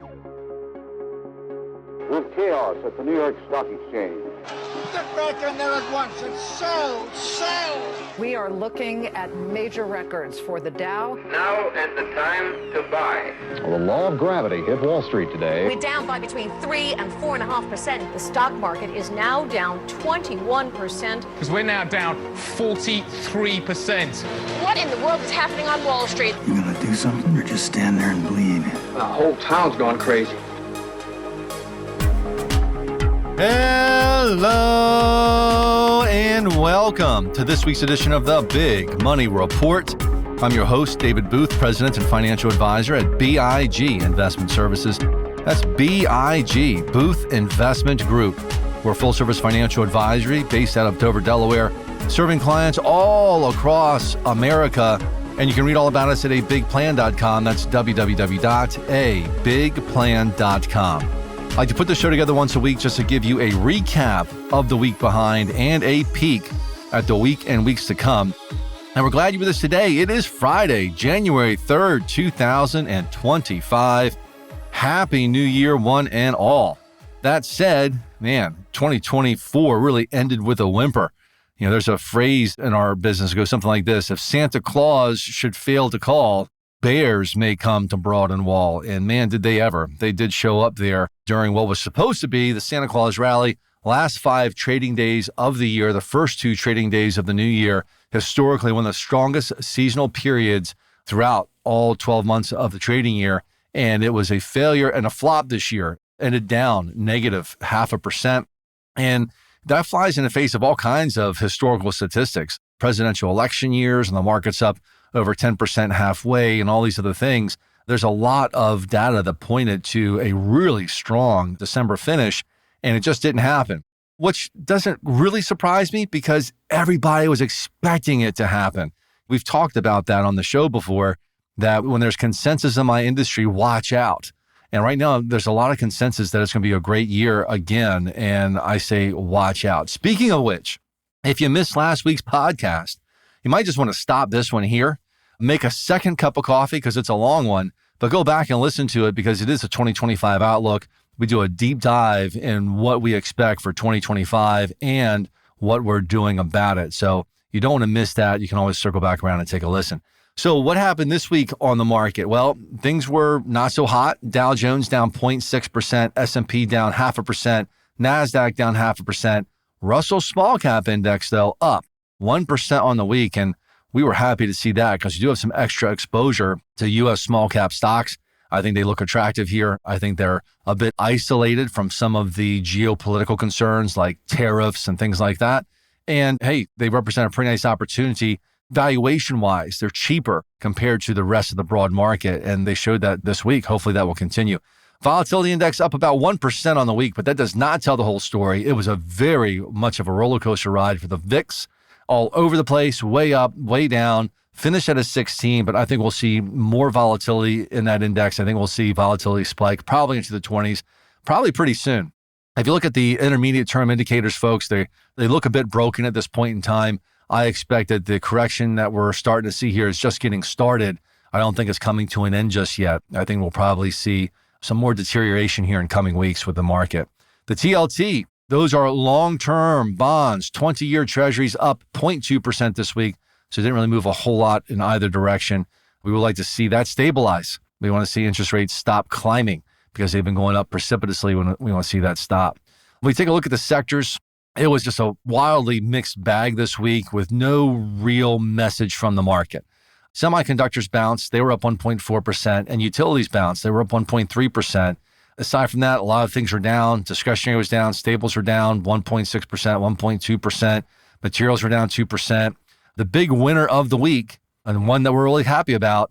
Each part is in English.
With chaos at the New York Stock Exchange. Get back in there at once and sell! We are looking at major records for the Dow. Now is the time to buy. Well, the law of gravity hit Wall Street today. We're down by between 3 and 4.5%. The stock market is now down 21%. Because we're now down 43%. What in the world is happening on Wall Street? You gonna do something or just stand there and bleed? The whole town's gone crazy. Hello and welcome to this week's edition of the Big Money Report. I'm your host, David Booth, President and Financial Advisor at BIG Investment Services. That's BIG, Booth Investment Group. We're a full-service financial advisory based out of Dover, Delaware, serving clients all across America. And you can read all about us at abigplan.com. That's www.abigplan.com. I like to put the show together once a week just to give you a recap of the week behind and a peek at the week and weeks to come. And we're glad you're with us today. It is Friday, January 3rd, 2025. Happy New Year, one and all. That said, man, 2024 really ended with a whimper. You know, there's a phrase in our business that goes something like this: if Santa Claus should fail to call, bears may come to Broad and Wall. And man, did they ever. They did show up there during what was supposed to be the Santa Claus rally. Last 5 trading days of the year, the first 2 trading days of the new year, historically one of the strongest seasonal periods throughout all 12 months of the trading year. And it was a failure and a flop this year. Ended down negative 0.5%. And that flies in the face of all kinds of historical statistics, presidential election years, and the market's up over 10% halfway and all these other things. There's a lot of data that pointed to a really strong December finish, and it just didn't happen, which doesn't really surprise me because everybody was expecting it to happen. We've talked about that on the show before, that when there's consensus in my industry, watch out. And right now, there's a lot of consensus that it's going to be a great year again, and I say watch out. Speaking of which, if you missed last week's podcast, you might just want to stop this one here, make a second cup of coffee because it's a long one, but go back and listen to it because it is a 2025 outlook. We do a deep dive in what we expect for 2025 and what we're doing about it. So you don't want to miss that. You can always circle back around and take a listen. So what happened this week on the market? Well, things were not so hot. Dow Jones down 0.6%, S&P down 0.5%, NASDAQ down 0.5%. Russell Small Cap Index, though, up 1% on the week. And we were happy to see that because you do have some extra exposure to U.S. small cap stocks. I think they look attractive here. I think they're a bit isolated from some of the geopolitical concerns like tariffs and things like that. And hey, they represent a pretty nice opportunity valuation-wise. They're cheaper compared to the rest of the broad market. And they showed that this week. Hopefully that will continue. Volatility index up about 1% on the week, but that does not tell the whole story. It was a very much of a roller coaster ride for the VIX. All over the place, way up, way down, finished at a 16, but I think we'll see more volatility in that index. I think we'll see volatility spike probably into the 20s, probably pretty soon. If you look at the intermediate term indicators, folks, they look a bit broken at this point in time. I expect that the correction that we're starting to see here is just getting started. I don't think it's coming to an end just yet. I think we'll probably see some more deterioration here in coming weeks with the market. The TLT, those are long-term bonds, 20-year treasuries up 0.2% this week. So it didn't really move a whole lot in either direction. We would like to see that stabilize. We want to see interest rates stop climbing because they've been going up precipitously. We want to see that stop. When we take a look at the sectors, it was just a wildly mixed bag this week with no real message from the market. Semiconductors bounced. They were up 1.4%. And utilities bounced. They were up 1.3%. Aside from that, a lot of things were down. Discretionary was down. Staples were down 1.6%, 1.2%. Materials were down 2%. The big winner of the week, and one that we're real happy about,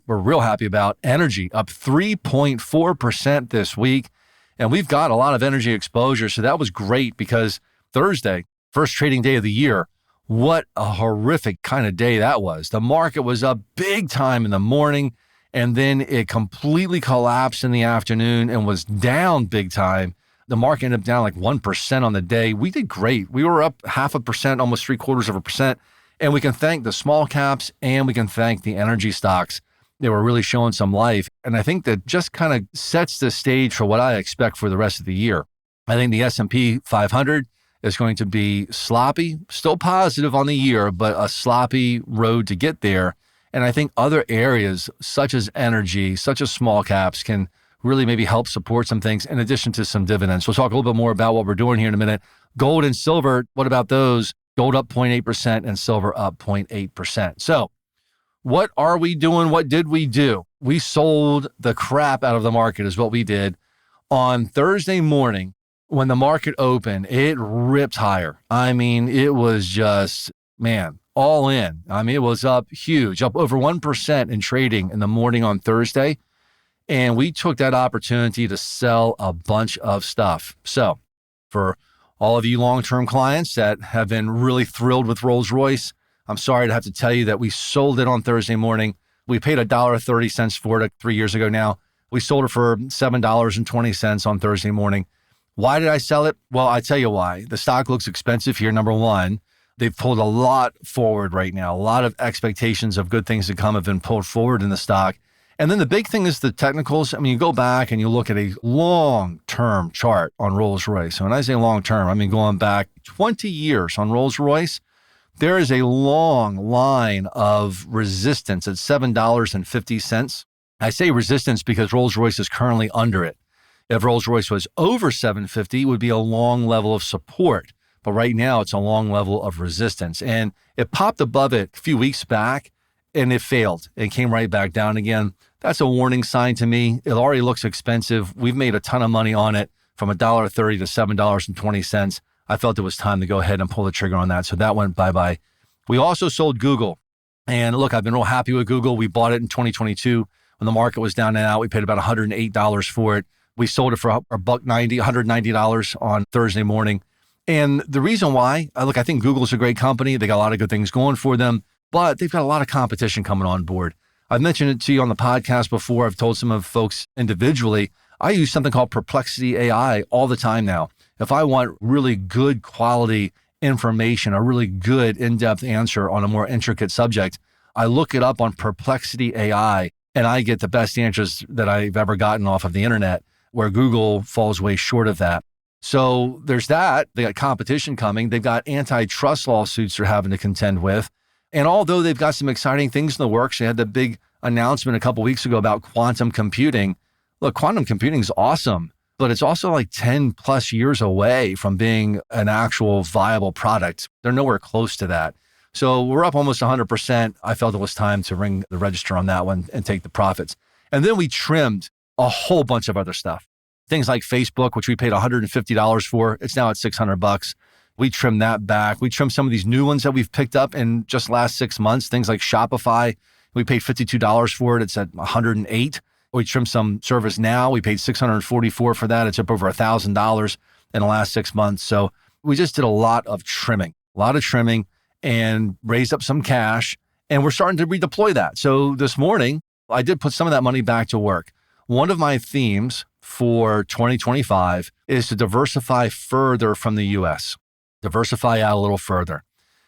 energy up 3.4% this week. And we've got a lot of energy exposure. So that was great because Thursday, first trading day of the year, what a horrific kind of day that was. The market was up big time in the morning. And then it completely collapsed in the afternoon and was down big time. The market ended up down like 1% on the day. We did great. We were up 0.5%, almost 0.75%. And we can thank the small caps and we can thank the energy stocks. They were really showing some life. And I think that just kind of sets the stage for what I expect for the rest of the year. I think the S&P 500 is going to be sloppy, still positive on the year, but a sloppy road to get there. And I think other areas such as energy, such as small caps can really maybe help support some things in addition to some dividends. We'll talk a little bit more about what we're doing here in a minute. Gold and silver, what about those? Gold up 0.8% and silver up 0.8%. So what are we doing? What did we do? We sold the crap out of the market is what we did. On Thursday morning, when the market opened, it ripped higher. I mean, it was just, man, all in. I mean, it was up huge, up over 1% in trading in the morning on Thursday. And we took that opportunity to sell a bunch of stuff. So for all of you long-term clients that have been really thrilled with Rolls-Royce, I'm sorry to have to tell you that we sold it on Thursday morning. We paid $1.30 for it 3 years ago now. We sold it for $7.20 on Thursday morning. Why did I sell it? Well, I tell you why. The stock looks expensive here, number one. They've pulled a lot forward right now. A lot of expectations of good things to come have been pulled forward in the stock. And then the big thing is the technicals. I mean, you go back and you look at a long-term chart on Rolls-Royce. So when I say long-term, I mean going back 20 years on Rolls-Royce. There is a long line of resistance at $7.50. I say resistance because Rolls-Royce is currently under it. If Rolls-Royce was over $7.50, it would be a long level of support. But right now, it's a long level of resistance. And it popped above it a few weeks back, and it failed. It came right back down again. That's a warning sign to me. It already looks expensive. We've made a ton of money on it from $1.30 to $7.20. I felt it was time to go ahead and pull the trigger on that. So that went bye-bye. We also sold Google. And look, I've been real happy with Google. We bought it in 2022 when the market was down and out. We paid about $108 for it. We sold it for $190 on Thursday morning. And the reason why, I think Google's a great company. They got a lot of good things going for them, but they've got a lot of competition coming on board. I've mentioned it to you on the podcast before. I've told some of folks individually, I use something called Perplexity AI all the time now. If I want really good quality information, a really good in-depth answer on a more intricate subject, I look it up on Perplexity AI and I get the best answers that I've ever gotten off of the internet, where Google falls way short of that. So there's that. They got competition coming. They've got antitrust lawsuits they're having to contend with. And although they've got some exciting things in the works, they had the big announcement a couple of weeks ago about quantum computing. Look, quantum computing is awesome, but it's also like 10 plus years away from being an actual viable product. They're nowhere close to that. So we're up almost 100%. I felt it was time to ring the register on that one and take the profits. And then we trimmed a whole bunch of other stuff. Things like Facebook, which we paid $150 for. It's now at $600. We trimmed that back. We trimmed some of these new ones that we've picked up in just last 6 months. Things like Shopify. We paid $52 for it. It's at $108. We trimmed some ServiceNow. We paid $644 for that. It's up over $1,000 in the last 6 months. So we just did a lot of trimming and raised up some cash. And we're starting to redeploy that. So this morning, I did put some of that money back to work. One of my themes for 2025 is to diversify further from the U.S., diversify out a little further.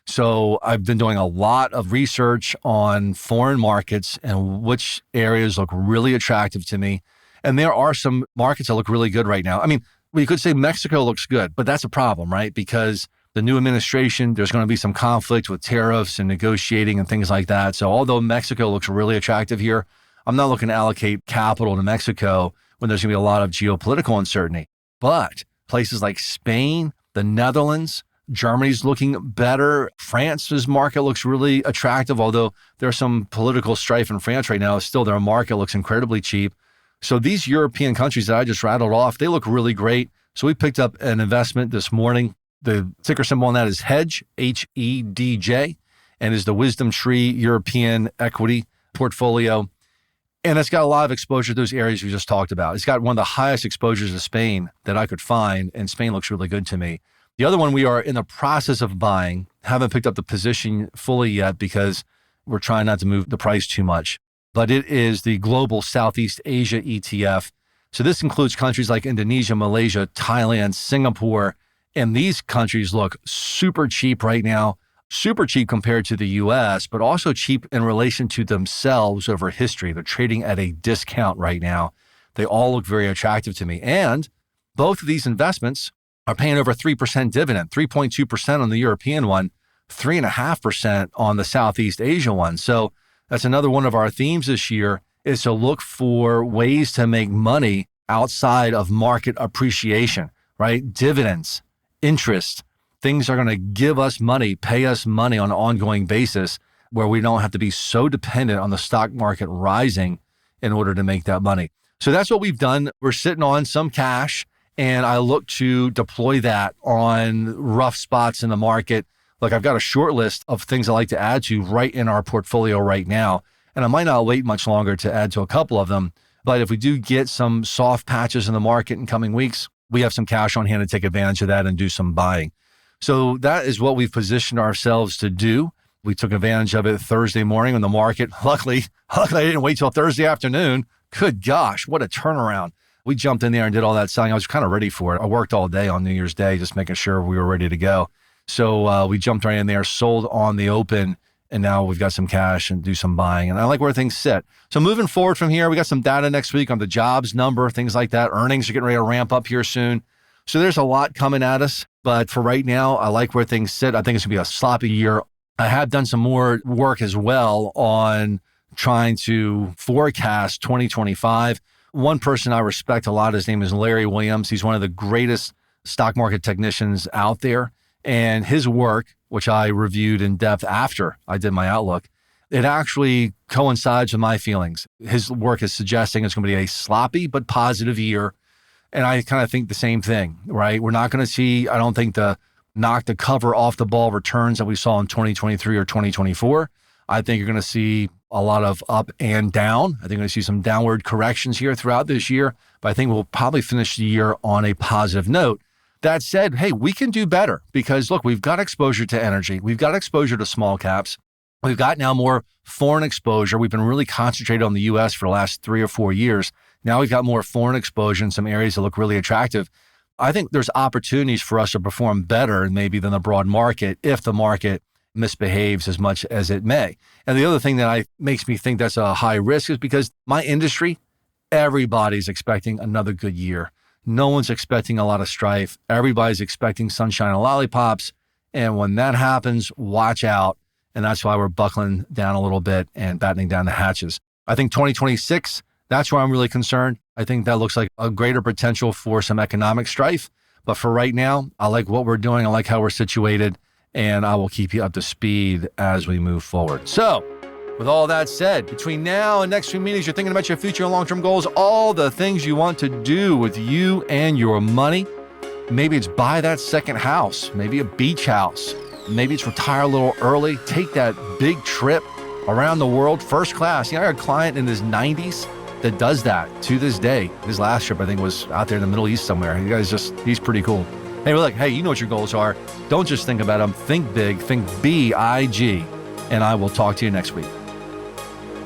So I've been doing a lot of research on foreign markets and which areas look really attractive to me. And there are some markets that look really good right now. I mean, we could say Mexico looks good, but that's a problem, right? Because the new administration, there's going to be some conflict with tariffs and negotiating and things like that. So although Mexico looks really attractive here, I'm not looking to allocate capital to Mexico when there's going to be a lot of geopolitical uncertainty. But places like Spain, the Netherlands, Germany's looking better. France's market looks really attractive, although there's some political strife in France right now. Still, their market looks incredibly cheap. So these European countries that I just rattled off, they look really great. So we picked up an investment this morning. The ticker symbol on that is HEDJ, H-E-D-J, and is the Wisdom Tree European Equity Portfolio. And it's got a lot of exposure to those areas we just talked about. It's got one of the highest exposures to Spain that I could find, and Spain looks really good to me. The other one we are in the process of buying, haven't picked up the position fully yet because we're trying not to move the price too much, but it is the Global Southeast Asia ETF. So this includes countries like Indonesia, Malaysia, Thailand, Singapore, and these countries look super cheap right now. super cheap compared to the US, but also cheap in relation to themselves over history. They're trading at a discount right now. They all look very attractive to me. And both of these investments are paying over 3% dividend, 3.2% on the European one, 3.5% on the Southeast Asia one. So that's another one of our themes this year, is to look for ways to make money outside of market appreciation, right? Dividends, interest, things are going to give us money, pay us money on an ongoing basis where we don't have to be so dependent on the stock market rising in order to make that money. So that's what we've done. We're sitting on some cash, and I look to deploy that on rough spots in the market. Look, I've got a short list of things I like to add to right in our portfolio right now, and I might not wait much longer to add to a couple of them. But if we do get some soft patches in the market in coming weeks, we have some cash on hand to take advantage of that and do some buying. So that is what we've positioned ourselves to do. We took advantage of it Thursday morning when the market, luckily I didn't wait till Thursday afternoon. Good gosh, what a turnaround. We jumped in there and did all that selling. I was kind of ready for it. I worked all day on New Year's Day, just making sure we were ready to go. So we jumped right in there, sold on the open, and now we've got some cash and do some buying. And I like where things sit. So moving forward from here, we got some data next week on the jobs number, things like that. Earnings are getting ready to ramp up here soon. So there's a lot coming at us. But for right now, I like where things sit. I think it's going to be a sloppy year. I have done some more work as well on trying to forecast 2025. One person I respect a lot, his name is Larry Williams. He's one of the greatest stock market technicians out there. And his work, which I reviewed in depth after I did my outlook, it actually coincides with my feelings. His work is suggesting it's going to be a sloppy but positive year. And I kind of think the same thing, right? We're not going to see, I don't think, the knock the cover off the ball returns that we saw in 2023 or 2024. I think you're going to see a lot of up and down. I think you're going to see some downward corrections here throughout this year, but I think we'll probably finish the year on a positive note. That said, hey, we can do better because look, we've got exposure to energy. We've got exposure to small caps. We've got now more foreign exposure. We've been really concentrated on the U.S. for the last 3 or 4 years. Now we've got more foreign exposure in some areas that look really attractive. I think there's opportunities for us to perform better maybe than the broad market if the market misbehaves as much as it may. And the other thing that makes me think that's a high risk is because my industry, everybody's expecting another good year. No one's expecting a lot of strife. Everybody's expecting sunshine and lollipops. And when that happens, watch out. And that's why we're buckling down a little bit and battening down the hatches. I think 2026, that's where I'm really concerned. I think that looks like a greater potential for some economic strife. But for right now, I like what we're doing. I like how we're situated. And I will keep you up to speed as we move forward. So, with all that said, between now and next few meetings, you're thinking about your future and long-term goals, all the things you want to do with you and your money. Maybe it's buy that second house, maybe a beach house. Maybe it's retire a little early, take that big trip around the world, first class. You know, I got a client in his 90s that does that to this day. His last trip, I think, was out there in the Middle East somewhere. He's pretty cool. Hey, look, hey, you know what your goals are. Don't just think about them. Think big, think big. And I will talk to you next week.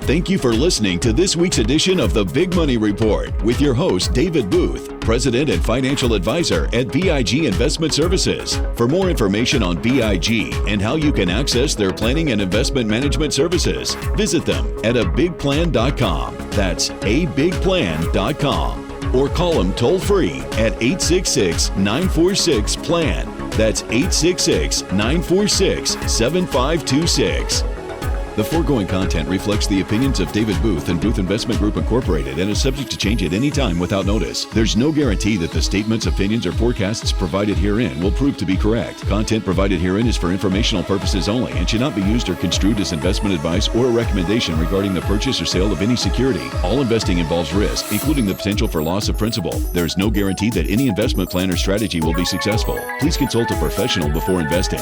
Thank you for listening to this week's edition of the Big Money Report with your host, David Booth, President and Financial Advisor at BIG Investment Services. For more information on BIG and how you can access their planning and investment management services, visit them at abigplan.com. That's abigplan.com. Or call them toll-free at 866-946-PLAN. That's 866-946-7526. The foregoing content reflects the opinions of David Booth and Booth Investment Group Incorporated and is subject to change at any time without notice. There's no guarantee that the statements, opinions, or forecasts provided herein will prove to be correct. Content provided herein is for informational purposes only and should not be used or construed as investment advice or a recommendation regarding the purchase or sale of any security. All investing involves risk, including the potential for loss of principal. There is no guarantee that any investment plan or strategy will be successful. Please consult a professional before investing.